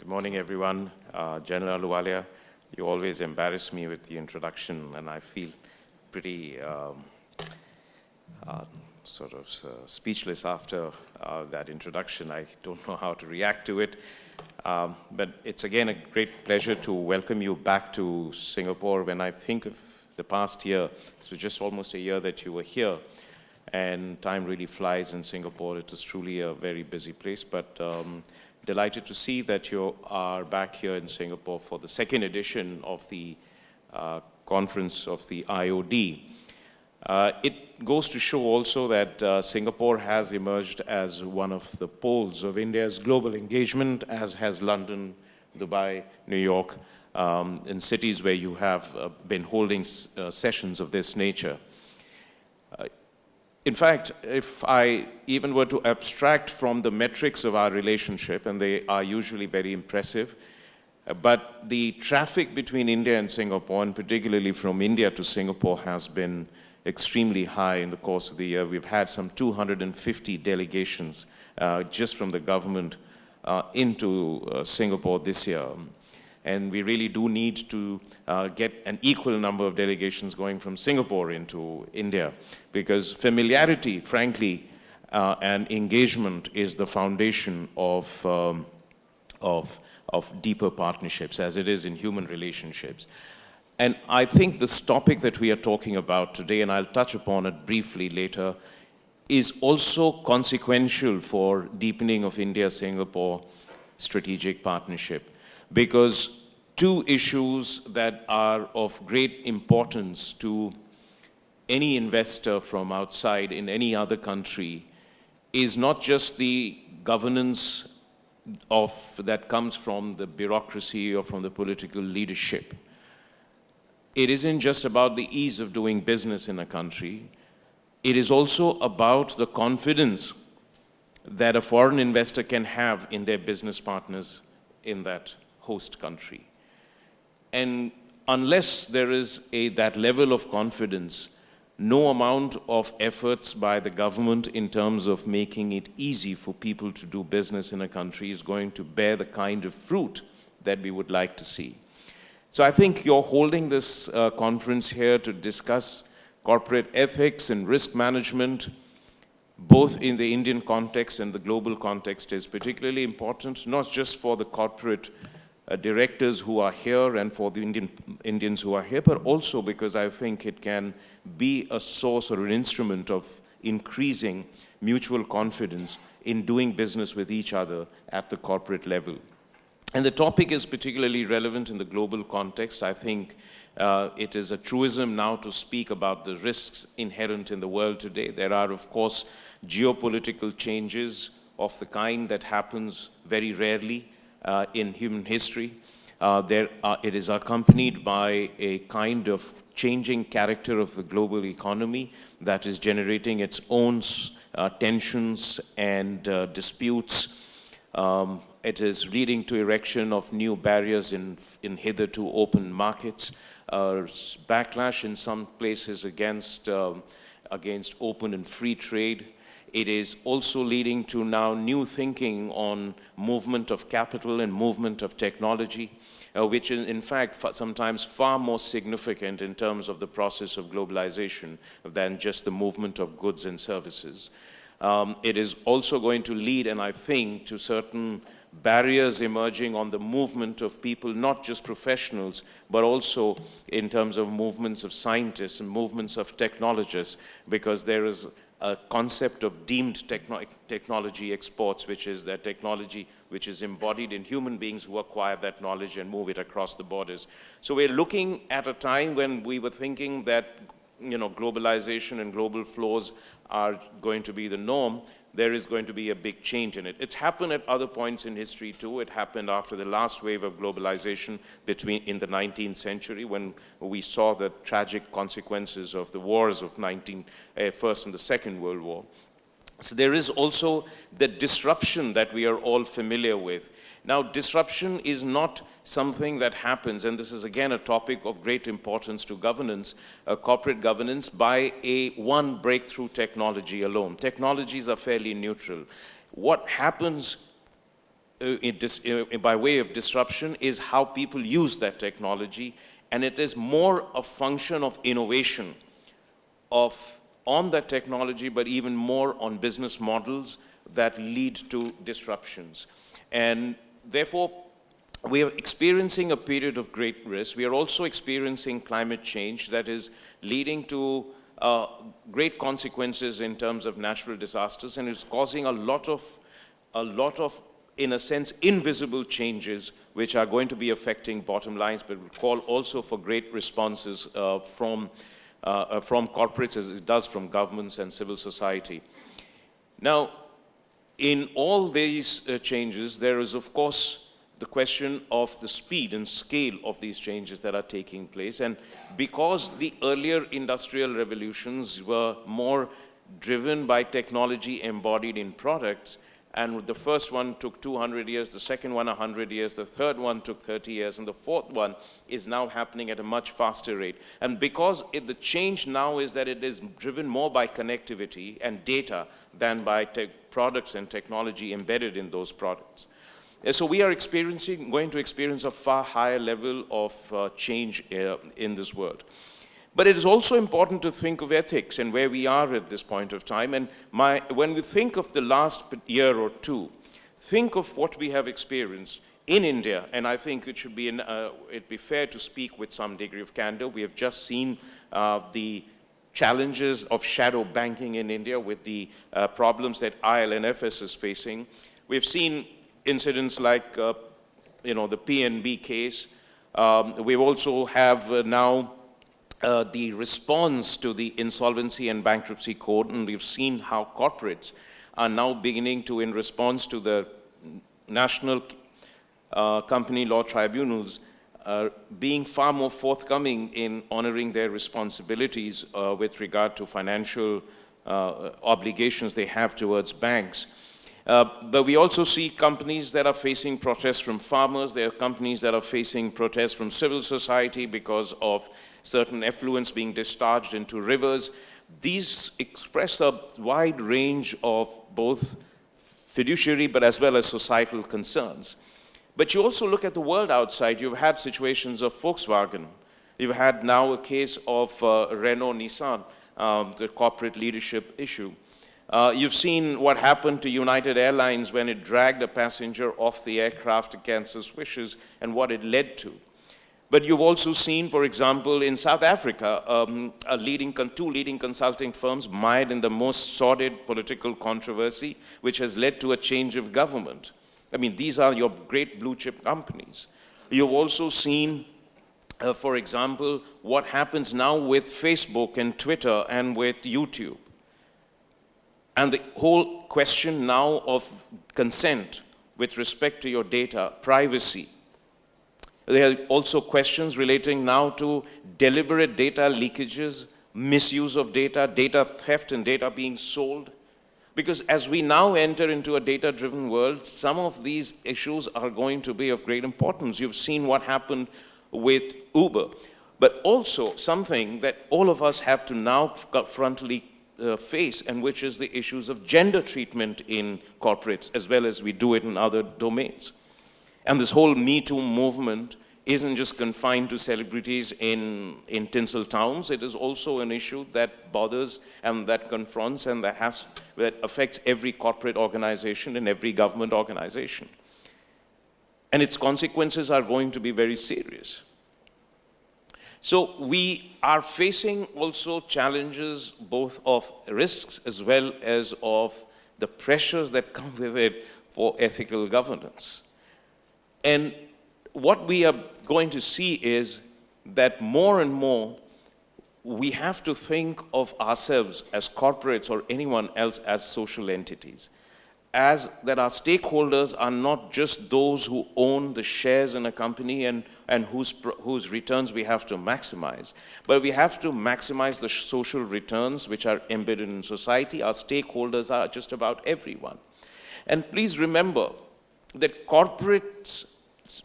Good morning, everyone. General Ahluwalia, you always embarrass me with the introduction, and I feel pretty speechless after that introduction. I don't know how to react to it. But it's again a great pleasure to welcome you back to Singapore. When I think of the past year, it was just almost a year that you were here, and time really flies in Singapore. It is truly a very busy place, but delighted to see that you are back here in Singapore for the second edition of the conference of the IOD. It goes to show also that Singapore has emerged as one of the poles of India's global engagement, as has London, Dubai, New York, in cities where you have been holding sessions of this nature. In fact, if I even were to abstract from the metrics of our relationship, and they are usually very impressive, but the traffic between India and Singapore, and particularly from India to Singapore, has been extremely high in the course of the year. We've had some 250 delegations just from the government into Singapore this year. And we really do need to get an equal number of delegations going from Singapore into India, because familiarity, frankly, and engagement is the foundation of deeper partnerships, as it is in human relationships. And I think this topic that we are talking about today, and I'll touch upon it briefly later, is also consequential for deepening of India-Singapore strategic partnership. Because two issues that are of great importance to any investor from outside in any other country is not just the governance that comes from the bureaucracy or from the political leadership. It isn't just about the ease of doing business in a country. It is also about the confidence that a foreign investor can have in their business partners in that host country. And unless there is that level of confidence, no amount of efforts by the government in terms of making it easy for people to do business in a country is going to bear the kind of fruit that we would like to see. So I think you're holding this conference here to discuss corporate ethics and risk management, both in the Indian context and the global context, is particularly important, not just for the corporate directors who are here and for the Indians who are here, but also because I think it can be a source or an instrument of increasing mutual confidence in doing business with each other at the corporate level. And the topic is particularly relevant in the global context. I think it is a truism now to speak about the risks inherent in the world today. There are, of course, geopolitical changes of the kind that happens very rarely in human history. It is accompanied by a kind of changing character of the global economy that is generating its own tensions and disputes. It is leading to erection of new barriers in hitherto open markets, backlash in some places against open and free trade. It is also leading to now new thinking on movement of capital and movement of technology, which is in fact sometimes far more significant in terms of the process of globalization than just the movement of goods and services. It is also going to lead, and I think, to certain barriers emerging on the movement of people, not just professionals, but also in terms of movements of scientists and movements of technologists, because there is a concept of deemed technology exports, which is that technology which is embodied in human beings who acquire that knowledge and move it across the borders. So we're looking at a time when we were thinking that globalization and global flows are going to be the norm. There is going to be a big change in it. It's happened at other points in history too. It happened after the last wave of globalization in the 19th century, when we saw the tragic consequences of the wars of First and the Second World War. So there is also the disruption that we are all familiar with. Now, disruption is not something that happens, and this is again a topic of great importance to governance, corporate governance, by one breakthrough technology alone. Technologies are fairly neutral. What happens by way of disruption is how people use that technology, and it is more a function of innovation on that technology, but even more on business models that lead to disruptions. And therefore, we are experiencing a period of great risk. We are also experiencing climate change that is leading to great consequences in terms of natural disasters, and it's causing a lot of, in a sense, invisible changes which are going to be affecting bottom lines, but will call also for great responses from corporates as it does from governments and civil society. Now, in all these changes, there is, of course, the question of the speed and scale of these changes that are taking place. And because the earlier industrial revolutions were more driven by technology embodied in products, and the first one took 200 years, the second one 100 years, the third one took 30 years, and the fourth one is now happening at a much faster rate. And because the change now is that it is driven more by connectivity and data than by products and technology embedded in those products. So we are going to experience a far higher level of change in this world. But it is also important to think of ethics and where we are at this point of time. And when we think of the last year or two, think of what we have experienced in India. And I think it should be it'd be fair to speak with some degree of candor. We have just seen the challenges of shadow banking in India with the problems that IL&FS is facing. We've seen incidents like, the PNB case. We also have now the response to the Insolvency and Bankruptcy Code, and we've seen how corporates are now beginning to, in response to the national company law tribunals, being far more forthcoming in honoring their responsibilities with regard to financial obligations they have towards banks. But we also see companies that are facing protests from farmers. There are companies that are facing protests from civil society because of certain effluents being discharged into rivers. These express a wide range of both fiduciary but as well as societal concerns. But you also look at the world outside. You've had situations of Volkswagen. You've had now a case of Renault-Nissan, the corporate leadership issue. You've seen what happened to United Airlines when it dragged a passenger off the aircraft against his wishes and what it led to. But you've also seen, for example, in South Africa, two leading consulting firms mired in the most sordid political controversy, which has led to a change of government. I mean, these are your great blue chip companies. You've also seen, for example, what happens now with Facebook and Twitter and with YouTube. And the whole question now of consent with respect to your data, privacy. There are also questions relating now to deliberate data leakages, misuse of data, data theft and data being sold. Because as we now enter into a data-driven world, some of these issues are going to be of great importance. You've seen what happened with Uber, but also something that all of us have to now frontally face, and which is the issues of gender treatment in corporates, as well as we do it in other domains. And this whole Me Too movement isn't just confined to celebrities in tinsel towns. It is also an issue that bothers and that confronts and that affects every corporate organization and every government organization. And its consequences are going to be very serious. So we are facing also challenges both of risks as well as of the pressures that come with it for ethical governance. And what we are going to see is that more and more we have to think of ourselves as corporates or anyone else as social entities, as that our stakeholders are not just those who own the shares in a company and whose returns we have to maximize, but we have to maximize the social returns which are embedded in society. Our stakeholders are just about everyone. And please remember that corporates,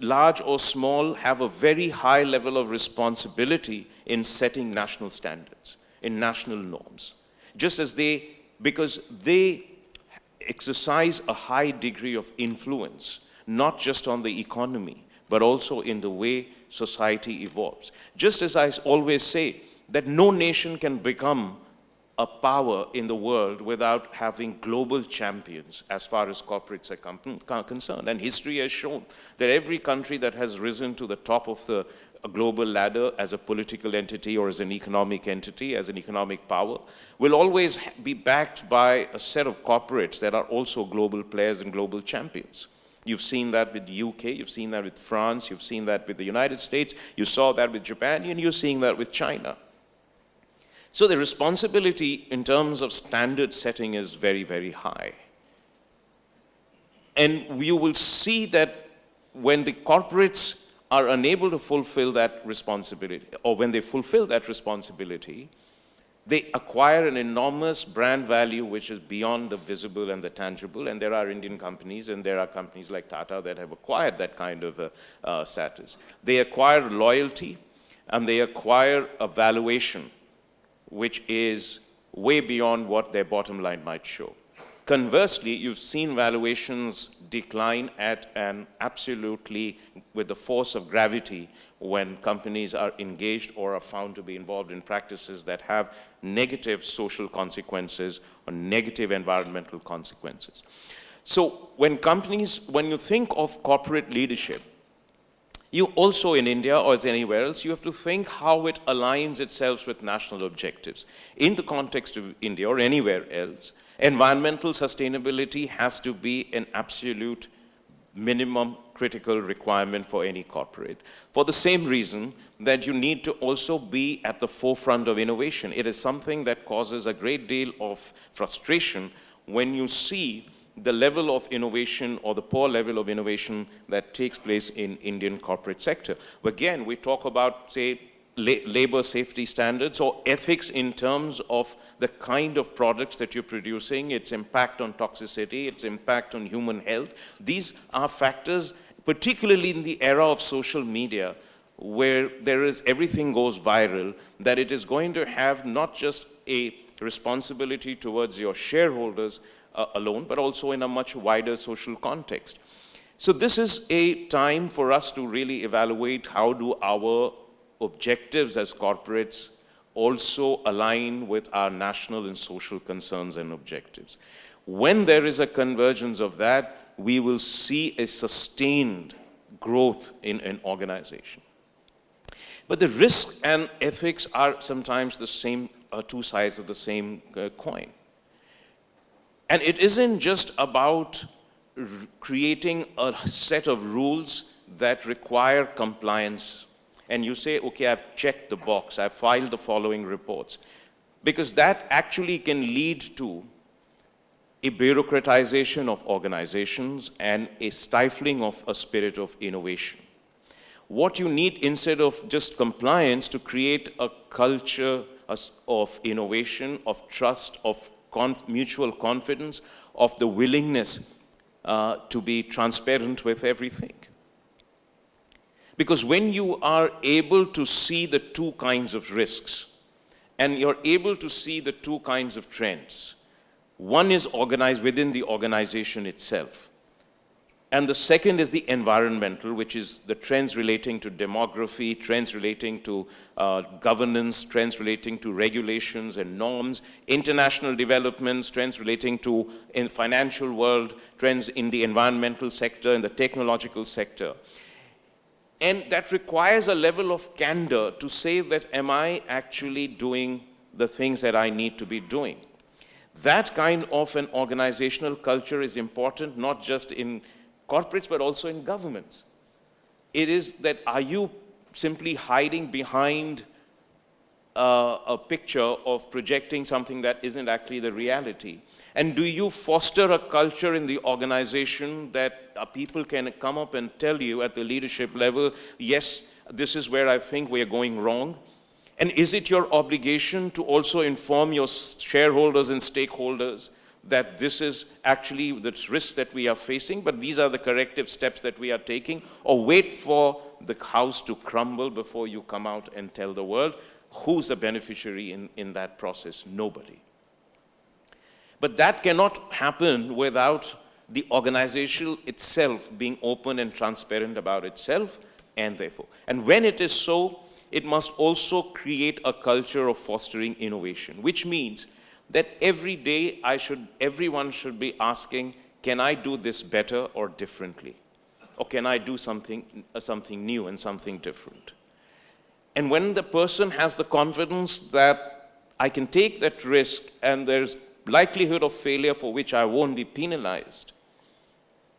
large or small, have a very high level of responsibility in setting national standards, in national norms, just as because they exercise a high degree of influence, not just on the economy, but also in the way society evolves. Just as I always say, that no nation can become a power in the world without having global champions as far as corporates are concerned. And history has shown that every country that has risen to the top of the global ladder as a political entity or as an economic entity, as an economic power, will always be backed by a set of corporates that are also global players and global champions. You've seen that with the UK, you've seen that with France, you've seen that with the United States, you saw that with Japan, and you're seeing that with China. So the responsibility in terms of standard setting is very, very high. And you will see that when the corporates are unable to fulfill that responsibility, or when they fulfill that responsibility, they acquire an enormous brand value which is beyond the visible and the tangible. And there are Indian companies, and there are companies like Tata that have acquired that kind of status. They acquire loyalty, and they acquire a valuation which is way beyond what their bottom line might show. Conversely, you've seen valuations decline at an absolutely, with the force of gravity, when companies are engaged or are found to be involved in practices that have negative social consequences or negative environmental consequences. So when you think of corporate leadership, you also in India or as anywhere else, you have to think how it aligns itself with national objectives. In the context of India or anywhere else, environmental sustainability has to be an absolute minimum critical requirement for any corporate. For the same reason that you need to also be at the forefront of innovation. It is something that causes a great deal of frustration when you see the level of innovation or the poor level of innovation that takes place in Indian corporate sector. Again, we talk about, say, labor safety standards or ethics in terms of the kind of products that you're producing, its impact on toxicity, its impact on human health. These are factors, particularly in the era of social media, where everything goes viral, that it is going to have not just a responsibility towards your shareholders alone, but also in a much wider social context. So this is a time for us to really evaluate how do our objectives as corporates also align with our national and social concerns and objectives. When there is a convergence of that, we will see a sustained growth in an organization. But the risk and ethics are sometimes the same, two sides of the same coin. And it isn't just about creating a set of rules that require compliance. And you say, okay, I've checked the box, I've filed the following reports. Because that actually can lead to a bureaucratization of organizations and a stifling of a spirit of innovation. What you need, instead of just compliance, to create a culture of innovation, of trust, of mutual confidence, of the willingness to be transparent with everything. Because when you are able to see the two kinds of risks, and you're able to see the two kinds of trends, one is organized within the organization itself, and the second is the environmental, which is the trends relating to demography, trends relating to governance, trends relating to regulations and norms, international developments, trends relating to in financial world, trends in the environmental sector, in the technological sector. And that requires a level of candor to say that, am I actually doing the things that I need to be doing? That kind of an organizational culture is important, not just in corporates, but also in governments. It is that, are you simply hiding behind a picture of projecting something that isn't actually the reality? And do you foster a culture in the organization that people can come up and tell you at the leadership level, yes, this is where I think we are going wrong? And is it your obligation to also inform your shareholders and stakeholders that this is actually the risk that we are facing, but these are the corrective steps that we are taking? Or wait for the house to crumble before you come out and tell the world? Who's the beneficiary in that process? Nobody. But that cannot happen without the organization itself being open and transparent about itself, and therefore. And when it is so, it must also create a culture of fostering innovation, which means that every day everyone should be asking, can I do this better or differently? Or can I do something new and something different? And when the person has the confidence that I can take that risk and there's likelihood of failure for which I won't be penalized,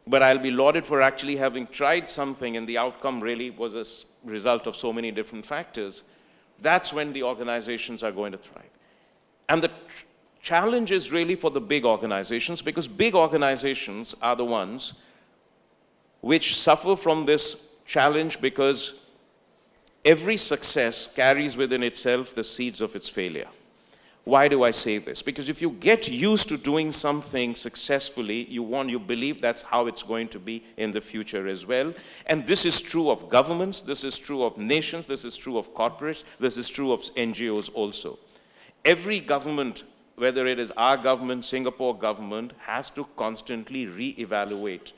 but I'll be lauded for actually having tried something and the outcome really was a result of so many different factors, that's when the organizations are going to thrive. And the challenge is really for the big organizations, because big organizations are the ones which suffer from this challenge, because every success carries within itself the seeds of its failure. Why do I say this? Because if you get used to doing something successfully, you believe that's how it's going to be in the future as well. And this is true of governments, this is true of nations, this is true of corporates, this is true of NGOs also. Every government, whether it is our government, Singapore government, has to constantly re-evaluate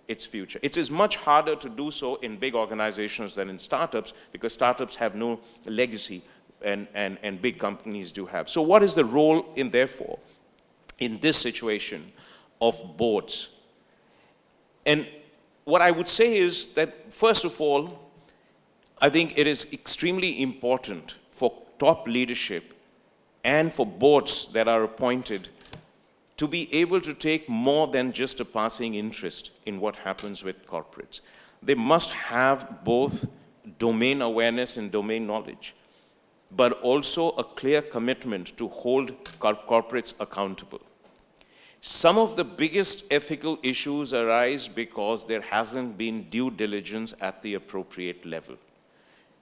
its future. It is much harder to do so in big organizations than in startups, because startups have no legacy and big companies do have. So what is the role therefore, in this situation of boards? And what I would say is that, first of all, I think it is extremely important for top leadership and for boards that are appointed to be able to take more than just a passing interest in what happens with corporates. They must have both domain awareness and domain knowledge, but also a clear commitment to hold corporates accountable. Some of the biggest ethical issues arise because there hasn't been due diligence at the appropriate level.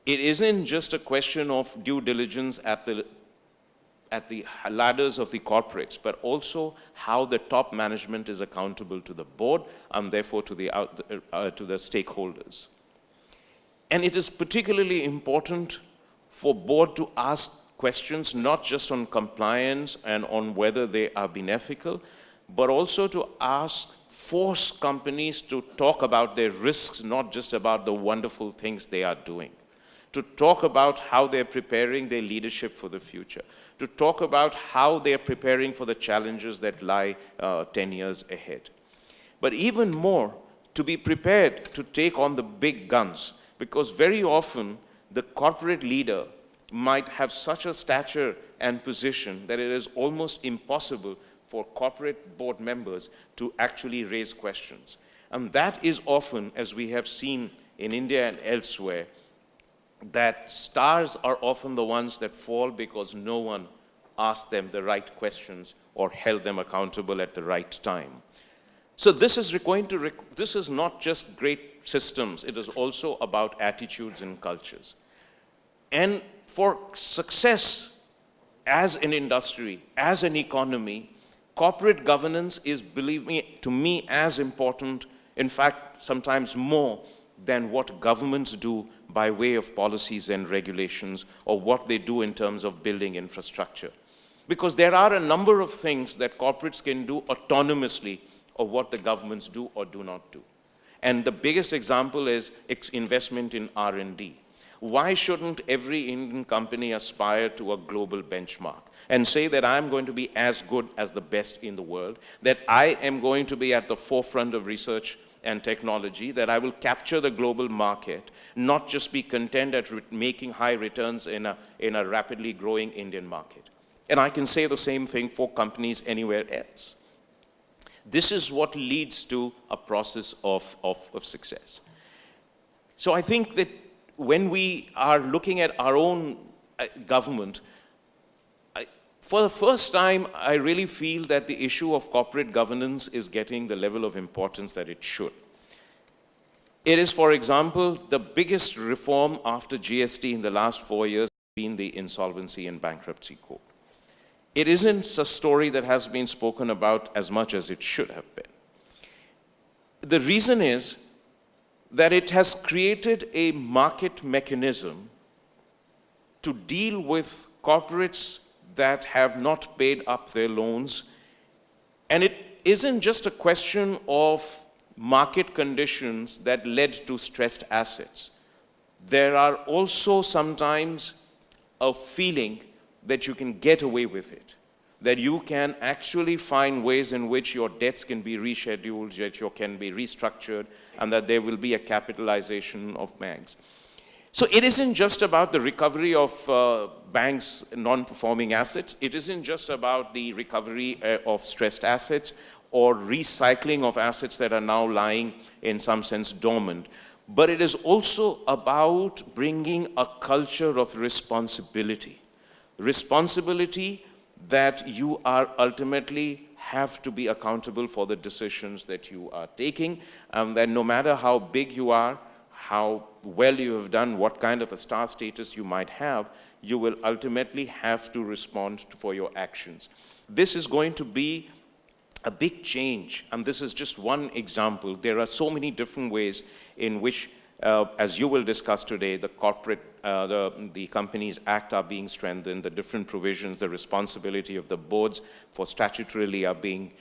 It isn't just a question of due diligence at the ladders of the corporates, but also how the top management is accountable to the board and therefore to the stakeholders. And it is particularly important for board to ask questions not just on compliance and on whether they are being ethical, but also to force companies to talk about their risks, not just about the wonderful things they are doing. To talk about how they're preparing their leadership for the future. To talk about how they're preparing for the challenges that lie 10 years ahead. But even more, to be prepared to take on the big guns, because very often the corporate leader might have such a stature and position that it is almost impossible for corporate board members to actually raise questions. And that is often, as we have seen in India and elsewhere, that stars are often the ones that fall because no one asked them the right questions or held them accountable at the right time. So this is not just great systems, it is also about attitudes and cultures. And for success as an industry, as an economy, corporate governance is, believe me, to me, as important, in fact, sometimes more than what governments do by way of policies and regulations, or what they do in terms of building infrastructure. Because there are a number of things that corporates can do autonomously of what the governments do or do not do. And the biggest example is investment in R&D. Why shouldn't every Indian company aspire to a global benchmark and say that I'm going to be as good as the best in the world, that I am going to be at the forefront of research and technology, that I will capture the global market, not just be content at making high returns in a rapidly growing Indian market. And I can say the same thing for companies anywhere else. This is what leads to a process of success. So I think that when we are looking at our own government, for the first time, I really feel that the issue of corporate governance is getting the level of importance that it should. It is, for example, the biggest reform after GST in the last 4 years has been the Insolvency and Bankruptcy Code. It isn't a story that has been spoken about as much as it should have been. The reason is that it has created a market mechanism to deal with corporates that have not paid up their loans, and it isn't just a question of market conditions that led to stressed assets. There are also sometimes a feeling that you can get away with it, that you can actually find ways in which your debts can be rescheduled, that you can be restructured, and that there will be a capitalization of banks. So it isn't just about the recovery of banks' non-performing assets. It isn't just about the recovery of stressed assets or recycling of assets that are now lying, in some sense, dormant. But it is also about bringing a culture of responsibility. Responsibility that you are ultimately have to be accountable for the decisions that you are taking, and that no matter how big you are, how well you have done, what kind of a star status you might have, you will ultimately have to respond for your actions. This is going to be a big change, and this is just one example. There are so many different ways in which, as you will discuss today, the the Companies Act are being strengthened, the different provisions, the responsibility of the boards for statutorily are being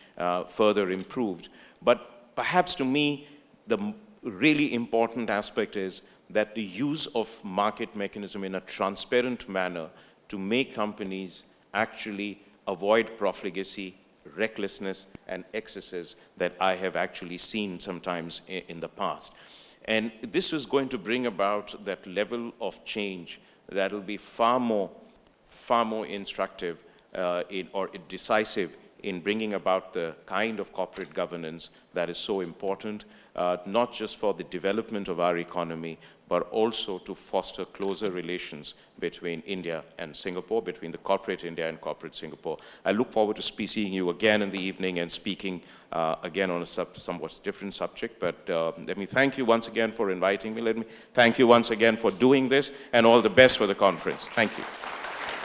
further improved. But perhaps to me, the really important aspect is that the use of market mechanism in a transparent manner to make companies actually avoid profligacy, recklessness, and excesses that I have actually seen sometimes in the past. And this is going to bring about that level of change that will be far more instructive or decisive in bringing about the kind of corporate governance that is so important, not just for the development of our economy, but also to foster closer relations between India and Singapore, between the corporate India and corporate Singapore. I look forward to seeing you again in the evening and speaking again on a somewhat different subject. But let me thank you once again for inviting me. Let me thank you once again for doing this, and all the best for the conference. Thank you.